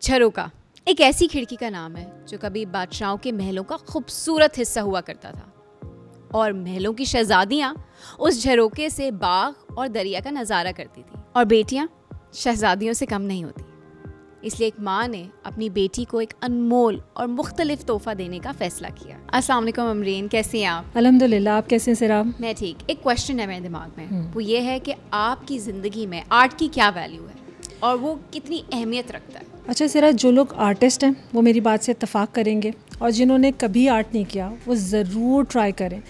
झरोका एक ऐसी खिड़की का नाम है जो कभी बादशाहों के महलों का खूबसूरत हिस्सा हुआ करता था और महलों की शहजादियां उस झरोके से बाग और दरिया का नज़ारा करती थी और बेटियां शहजादियों से कम नहीं होती। इसलिए एक माँ ने अपनी बेटी को एक अनमोल और मुख्तलिफ तोहफा देने का फैसला किया। अस्सलाम वालेकुम अमरीन, कैसी हैं आप? अल्हम्दुलिल्लाह, आप कैसे हैं सिराब? मैं ठीक। एक क्वेश्चन है मेरे दिमाग में, वो ये है कि आपकी ज़िंदगी में आर्ट की क्या वैल्यू है और वो कितनी अहमियत रखता है? अच्छा सिरा, जो लोग आर्टिस्ट हैं वो मेरी बात से इत्तफ़ाक़ करेंगे और जिन्होंने कभी आर्ट नहीं किया वो ज़रूर ट्राई करें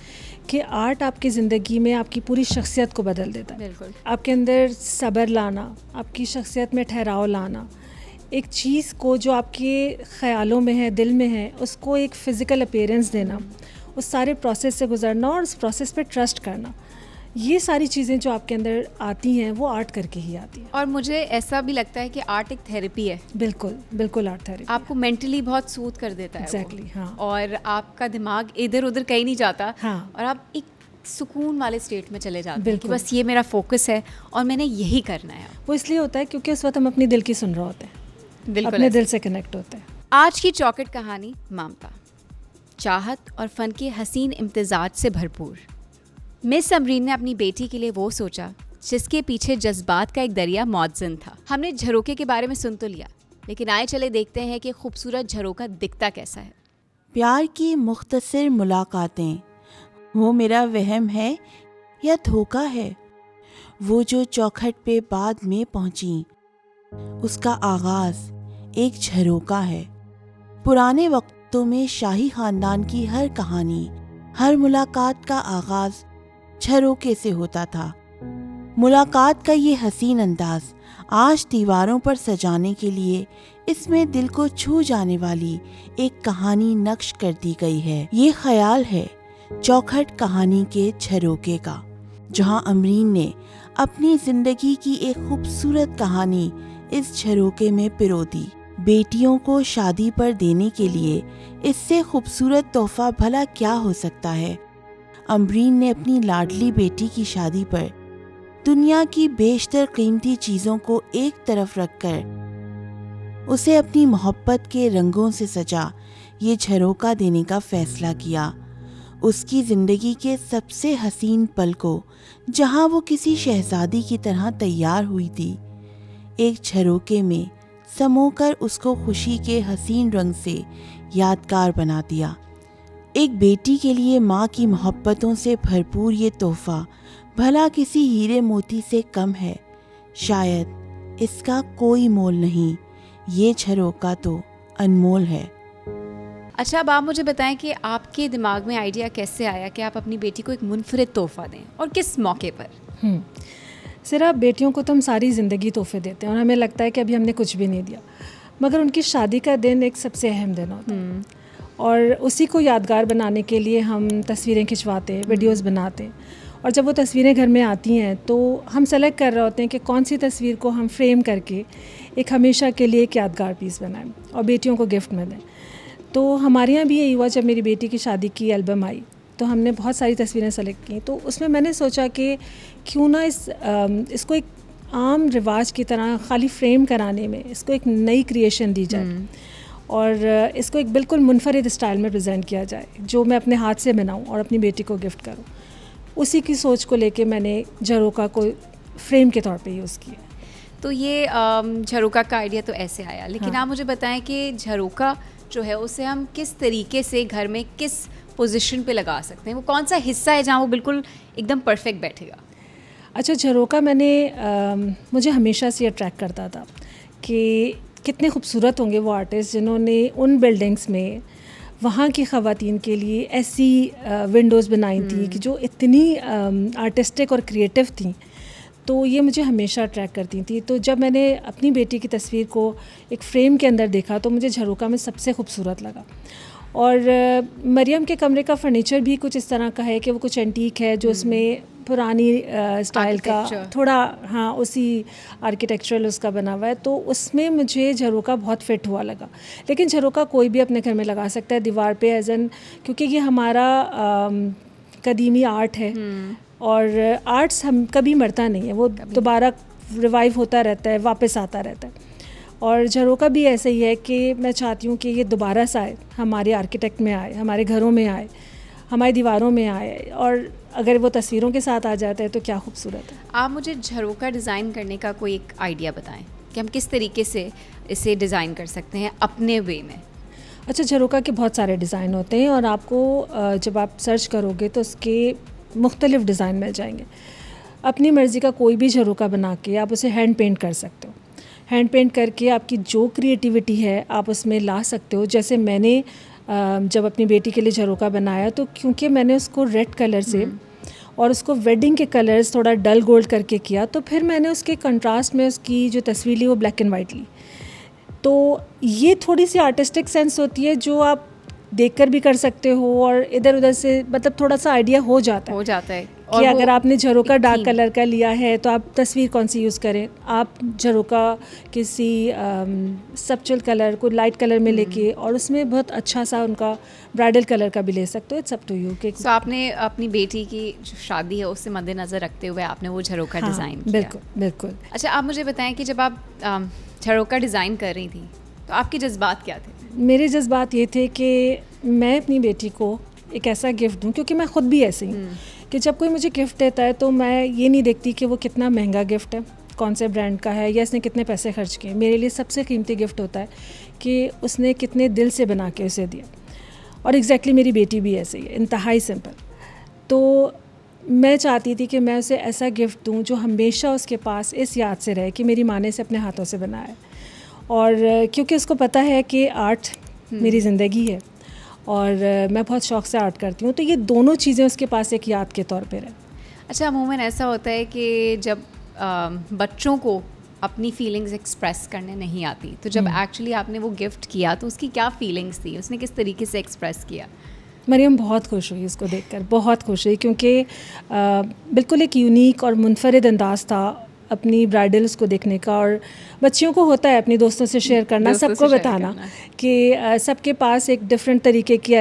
कि आर्ट आपकी ज़िंदगी में आपकी पूरी शख्सियत को बदल देता है। बिल्कुल। आपके अंदर सब्र लाना, आपकी शख्सियत में ठहराव लाना, एक चीज़ को जो आपके ख़यालों में है, दिल में है, उसको एक फ़िज़िकल अपीयरेंस देना, उस सारे प्रोसेस से गुजरना और उस प्रोसेस पे ट्रस्ट करना, ये सारी चीज़ें जो आपके अंदर आती हैं वो आर्ट करके ही आती हैं। और मुझे ऐसा भी लगता है कि आर्ट एक थेरेपी है। बिल्कुल बिल्कुल, आर्ट थेरेपी आपको मेंटली बहुत सूद कर देता है। एग्जैक्टली, हाँ। और आपका दिमाग इधर उधर कहीं नहीं जाता। हाँ। और आप एक सुकून वाले स्टेट में चले जाते हैं कि बिल्कुल। बस ये मेरा फोकस है और मैंने यही करना है। वो इसलिए होता है क्योंकि उस वक्त हम अपनी दिल की सुन रहे होते हैं, बिल्कुल अपने ऐसे। दिल से कनेक्ट होते हैं। आज की चौखट कहानी ममता, चाहत और फन के हसीन इम्तिजाज से भरपूर। मिस अमरीन ने अपनी बेटी के लिए वो सोचा जिसके पीछे जज्बात का एक दरिया मौजूद था। हमने झरोके के बारे में सुन तो लिया, लेकिन आए चले देखते हैं कि खूबसूरत झरोका दिखता कैसा है। प्यार की मुख्तसर मुलाकातें, वो मेरा वहम है या धोखा है? वो जो चौखट पे बाद में पहुंची, उसका आगाज एक झरोका है। पुराने वक्तों में शाही खानदान की हर कहानी, हर मुलाकात का आगाज झरोके से होता था। मुलाकात का ये हसीन अंदाज आज दीवारों पर सजाने के लिए इसमें दिल को छू जाने वाली एक कहानी नक्श कर दी गई है। ये ख्याल है चौखट कहानी के झरोके का, जहां अमरीन ने अपनी जिंदगी की एक खूबसूरत कहानी इस झरोके में पिरो दी। बेटियों को शादी पर देने के लिए इससे खूबसूरत तोहफा भला क्या हो सकता है। अमरीन ने अपनी लाडली बेटी की शादी पर दुनिया की बेशतर कीमती चीज़ों को एक तरफ रखकर उसे अपनी मोहब्बत के रंगों से सजा ये झरोका देने का फैसला किया। उसकी ज़िंदगी के सबसे हसीन पल को, जहां वो किसी शहजादी की तरह तैयार हुई थी, एक झरोके में समोकर उसको खुशी के हसीन रंग से यादगार बना दिया। एक बेटी के लिए माँ की मोहब्बतों से भरपूर ये तोहफा भला किसी हीरे मोती से कम है? शायद इसका कोई मोल नहीं। ये झरोका तो अनमोल है। अच्छा, अब आप मुझे बताएं कि आपके दिमाग में आइडिया कैसे आया कि आप अपनी बेटी को एक मुनफरिद तोहफा दें और किस मौके पर? सिर्फ बेटियों को तो हम सारी ज़िंदगी तोहफे देते हैं और हमें लगता है कि अभी हमने कुछ भी नहीं दिया, मगर उनकी शादी का दिन एक सबसे अहम दिन होता है और उसी को यादगार बनाने के लिए हम तस्वीरें खिंचवाते हैं, वीडियोस बनाते हैं। और जब वो तस्वीरें घर में आती हैं तो हम सेलेक्ट कर रहे होते हैं कि कौन सी तस्वीर को हम फ्रेम करके एक हमेशा के लिए एक यादगार पीस बनाएं और बेटियों को गिफ्ट में दें। तो हमारे यहाँ भी यही हुआ। जब मेरी बेटी की शादी की एल्बम आई तो हमने बहुत सारी तस्वीरें सेलेक्ट की, तो उसमें मैंने सोचा कि क्यों ना इसको एक आम रिवाज की तरह खाली फ्रेम कराने में इसको एक नई क्रिएशन दी जाए और इसको एक बिल्कुल मुनफरिद स्टाइल में प्रेजेंट किया जाए, जो मैं अपने हाथ से बनाऊं और अपनी बेटी को गिफ्ट करूं। उसी की सोच को लेके मैंने झरोका को फ्रेम के तौर पे यूज़ किया। तो ये झरोका का आइडिया तो ऐसे आया, लेकिन हाँ। आप मुझे बताएं कि झरोका जो है उसे हम किस तरीके से घर में किस पोजीशन पे लगा सकते हैं? वो कौन सा हिस्सा है जहाँ वो बिल्कुल एकदम परफेक्ट बैठेगा? अच्छा, झरोका मुझे हमेशा से अट्रैक्ट करता था कि कितने खूबसूरत होंगे वो आर्टिस्ट जिन्होंने उन बिल्डिंग्स में वहाँ की ख़वातीन के लिए ऐसी विंडोज़ बनाई थी कि जो इतनी आर्टिस्टिक और क्रिएटिव थी। तो ये मुझे हमेशा अट्रैक्ट करती थी। तो जब मैंने अपनी बेटी की तस्वीर को एक फ्रेम के अंदर देखा तो मुझे झरोका में सबसे खूबसूरत लगा। और मरियम के कमरे का फर्नीचर भी कुछ इस तरह का है कि वो कुछ एंटीक है, जो उसमें पुरानी स्टाइल का थोड़ा, हाँ, उसी आर्किटेक्चरल उसका बना हुआ है। तो उसमें मुझे झरोका बहुत फिट हुआ लगा। लेकिन झरोका कोई भी अपने घर में लगा सकता है दीवार पे क्योंकि ये हमारा कदीमी आर्ट है और आर्ट्स हम कभी मरता नहीं है, वो दोबारा रिवाइव होता रहता है, वापस आता रहता है। और झरोका भी ऐसे ही है कि मैं चाहती हूँ कि ये दोबारा से आए, हमारे आर्किटेक्ट में आए, हमारे घरों में आए, हमारी दीवारों में आए, और अगर वो तस्वीरों के साथ आ जाता है तो क्या खूबसूरत है। आप मुझे झरोका डिज़ाइन करने का कोई एक आइडिया बताएं कि हम किस तरीके से इसे डिज़ाइन कर सकते हैं अपने वे में। अच्छा, झरोका के बहुत सारे डिज़ाइन होते हैं और आपको जब आप सर्च करोगे तो उसके मुख्तलिफ़ डिज़ाइन मिल जाएंगे। अपनी मर्ज़ी का कोई भी झरोका बना के आप उसे हैंड पेंट कर सकते हो। हैंड पेंट करके आपकी जो क्रिएटिविटी है आप उसमें ला सकते हो। जैसे मैंने जब अपनी बेटी के लिए झरोका बनाया तो क्योंकि मैंने उसको रेड कलर से और उसको वेडिंग के कलर्स थोड़ा डल गोल्ड करके किया, तो फिर मैंने उसके कंट्रास्ट में उसकी जो तस्वीर ली वो ब्लैक एंड वाइट ली। तो ये थोड़ी सी आर्टिस्टिक सेंस होती है जो आप देखकर भी कर सकते हो और इधर उधर से मतलब थोड़ा सा आइडिया हो जाता है और कि अगर आपने झरोका डार्क कलर का लिया है तो आप तस्वीर कौन सी यूज़ करें। आप झरोका किसी सब्चुअल कलर को लाइट कलर में लेके और उसमें बहुत अच्छा सा उनका ब्राइडल कलर का भी ले सकते हो। It's up to you. So आपने अपनी बेटी की जो शादी है उससे मद्देनज़र रखते हुए आपने वो झरोका डिज़ाइन किया। बिल्कुल बिल्कुल। अच्छा, आप मुझे बताएं कि जब आप झरोका डिज़ाइन कर रही थी तो आपके जज्बात क्या थे? मेरे जज्बात ये थे कि मैं अपनी बेटी को एक ऐसा गिफ्ट दूं, क्योंकि मैं ख़ुद भी ऐसी हूँ कि जब कोई मुझे गिफ्ट देता है तो मैं ये नहीं देखती कि वो कितना महंगा गिफ्ट है, कौन से ब्रांड का है या इसने कितने पैसे खर्च किए। मेरे लिए सबसे कीमती गिफ्ट होता है कि उसने कितने दिल से बना के उसे दिया। और एग्जैक्टली मेरी बेटी भी ऐसे ही है, इंतहाई सिंपल। तो मैं चाहती थी कि मैं उसे ऐसा गिफ्ट दूं जो हमेशा उसके पास इस याद से रहे कि मेरी माँ ने इसे अपने हाथों से बनाया है। और क्योंकि उसको पता है कि आर्ट मेरी ज़िंदगी है और मैं बहुत शौक़ से आर्ट करती हूँ, तो ये दोनों चीज़ें उसके पास एक याद के तौर पे रहे। अच्छा, अमूमन ऐसा होता है कि जब बच्चों को अपनी फीलिंग्स एक्सप्रेस करने नहीं आती, तो जब एक्चुअली आपने वो गिफ्ट किया तो उसकी क्या फीलिंग्स थी, उसने किस तरीके से एक्सप्रेस किया? मरियम बहुत खुश हुई इसको देखकर, बहुत खुश हुई, क्योंकि बिल्कुल एक यूनिक और मुनफरिद अंदाज़ था अपनी ब्राइडल्स को देखने का। और बच्चियों को होता है अपनी दोस्तों से शेयर करना, सबको बताना कि सबके पास एक डिफरेंट तरीके की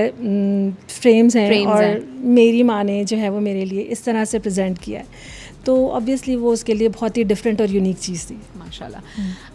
फ्रेम्स हैं और मेरी माँ ने जो है वो मेरे लिए इस तरह से प्रेजेंट किया है, तो ऑब्वियसली वो उसके लिए बहुत ही डिफरेंट और यूनिक चीज़ थी। माशाल्लाह।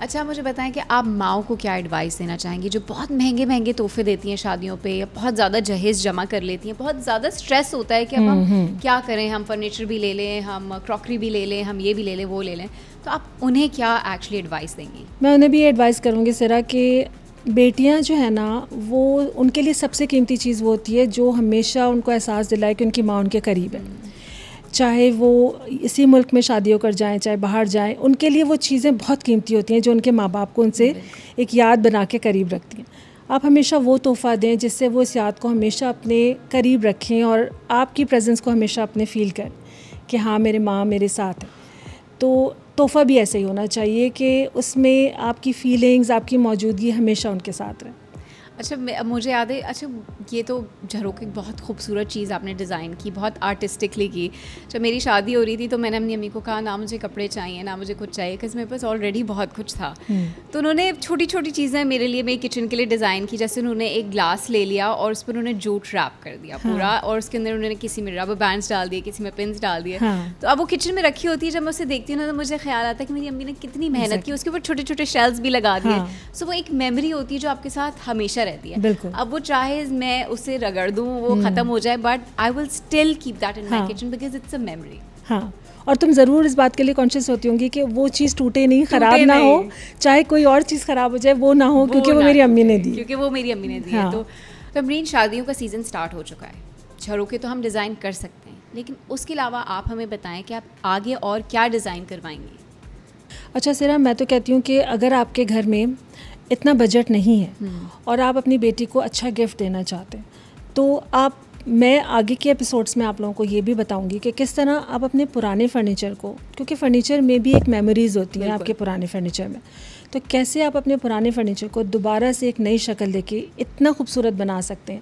अच्छा, मुझे बताएं कि आप माओ को क्या एडवाइस देना चाहेंगी जो बहुत महंगे महंगे तोहफे देती हैं शादियों पे, या बहुत ज़्यादा जहेज़ जमा कर लेती हैं, बहुत ज़्यादा स्ट्रेस होता है कि अब हम क्या करें, हम फर्नीचर भी ले लें, हम क्रॉकरी भी ले लें, हम ये भी ले लें, वो ले लें, तो आप उन्हें क्या एक्चुअली एडवाइस देंगी? मैं उन्हें भी एडवाइस करूँगी सिरा कि बेटियां जो है ना, वो उनके लिए सबसे कीमती चीज़ वो होती है जो हमेशा उनको एहसास दिलाए कि उनकी माँ उनके करीब है। चाहे वो इसी मुल्क में शादी होकर जाएं, चाहे बाहर जाएं, उनके लिए वो चीज़ें बहुत कीमती होती हैं जो उनके माँ बाप को उनसे एक याद बना के करीब रखती हैं। आप हमेशा वो तोहफ़ा दें जिससे वो इस याद को हमेशा अपने करीब रखें और आपकी प्रेजेंस को हमेशा अपने फ़ील करें कि हाँ, मेरे माँ मेरे साथ है। तो तोहफ़ा भी ऐसे ही होना चाहिए कि उसमें आपकी फ़ीलिंग्स, आपकी मौजूदगी हमेशा उनके साथ रहे। अच्छा, मुझे याद है, अच्छा ये तो झरोके की बहुत खूबसूरत चीज़ आपने डिज़ाइन की, बहुत आर्टिस्टिकली की। जब मेरी शादी हो रही थी तो मैंने अपनी अम्मी को कहा ना मुझे कपड़े चाहिए, ना मुझे कुछ चाहिए, क्योंकि मेरे पास ऑलरेडी बहुत कुछ था। तो उन्होंने छोटी छोटी चीज़ें मेरे लिए, मेरे किचन के लिए डिज़ाइन की। जैसे उन्होंने एक ग्लास ले लिया और उस पर उन्होंने जूट रैप कर दिया पूरा, और उसके अंदर उन्होंने किसी में रबर बैंड्स डाल दिए, किसी में पिन्स डाल दिए। तो अब वो किचन में रखी होती है, जब मैं उसे देखती हूँ ना तो मुझे ख्याल आता है कि मेरी अम्मी ने कितनी मेहनत की, उसके ऊपर छोटे छोटे शेल्स भी लगा दिए। सो वो एक मेमोरी होती है जो आपके साथ हमेशा रहती है। अब वो चाहे मैं उसे रगड़ दूँ, वो ख़त्म हो जाए, but I will still keep that in my kitchen because it's a memory. हाँ, और तुम ज़रूर इस बात के लिए कॉन्शियस होती होंगी कि वो चीज़ टूटे नहीं, ख़राब ना हो, चाहे कोई और चीज़ ख़राब हो जाए वो ना हो, क्योंकि वो मेरी अम्मी ने दी, क्योंकि वो मेरी अम्मी ने दी है। तो तमरीन, शादियों का सीज़न स्टार्ट हो चुका है, झरोके तो हम डिज़ाइन कर सकते हैं, लेकिन उसके अलावा आप हमें बताएं कि आप आगे और क्या डिज़ाइन करवाएंगी? अच्छा सिरा, मैं तो कहती हूँ कि अगर आपके घर में इतना बजट नहीं है और आप अपनी बेटी को अच्छा गिफ्ट देना चाहते हैं, तो मैं आगे के एपिसोड्स में आप लोगों को ये भी बताऊंगी कि किस तरह आप अपने पुराने फर्नीचर को, क्योंकि फ़र्नीचर में भी एक मेमोरीज़ होती हैं आपके पुराने फर्नीचर में, तो कैसे आप अपने पुराने फर्नीचर को दोबारा से एक नई शक्ल देके इतना खूबसूरत बना सकते हैं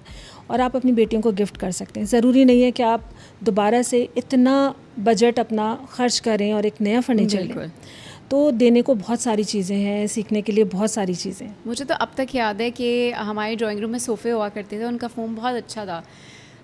और आप अपनी बेटियों को गिफ्ट कर सकते हैं। ज़रूरी नहीं है कि आप दोबारा से इतना बजट अपना खर्च करें और एक नया फर्नीचर लें। तो देने को बहुत सारी चीज़ें हैं, सीखने के लिए बहुत सारी चीज़ें हैं। मुझे तो अब तक याद है कि हमारे ड्राइंग रूम में सोफ़े हुआ करते थे, उनका फोम बहुत अच्छा था,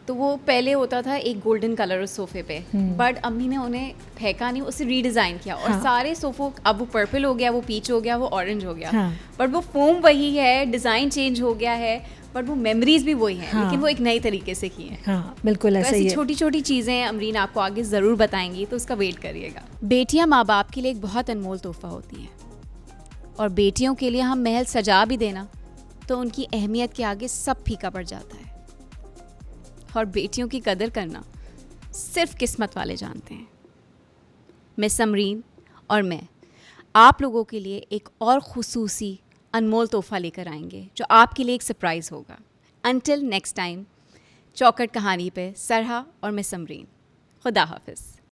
तो वो पहले होता था एक गोल्डन कलर उस सोफे पे, बट अम्मी ने उन्हें फेंका नहीं, उसे रीडिज़ाइन किया और हाँ। सारे सोफों, अब वो पर्पल हो गया, वो पीच हो गया, वो ऑरेंज हो गया, हाँ। बट वो फोम वही है, डिज़ाइन चेंज हो गया है, बट वो मेमोरीज भी वही हैं, हाँ। लेकिन वो एक नई तरीके से की हैं। हाँ बिल्कुल तो ऐसा ऐसी ही है। छोटी छोटी चीज़ें अमरीन आपको आगे ज़रूर बताएंगी, तो उसका वेट करिएगा। बेटियां माँ बाप के लिए एक बहुत अनमोल तोहफा होती हैं, और बेटियों के लिए हम महल सजा भी देना तो उनकी अहमियत के आगे सब फीका पड़ जाता है, और बेटियों की कदर करना सिर्फ किस्मत वाले जानते हैं। मिस अमरीन और मैं आप लोगों के लिए एक और खुसूसी अनमोल तोहफा लेकर आएंगे जो आपके लिए एक सरप्राइज़ होगा। अनटिल नेक्स्ट टाइम, चौखट कहानी पे सरहा और मिस अमरीन, खुदा हाफिज़।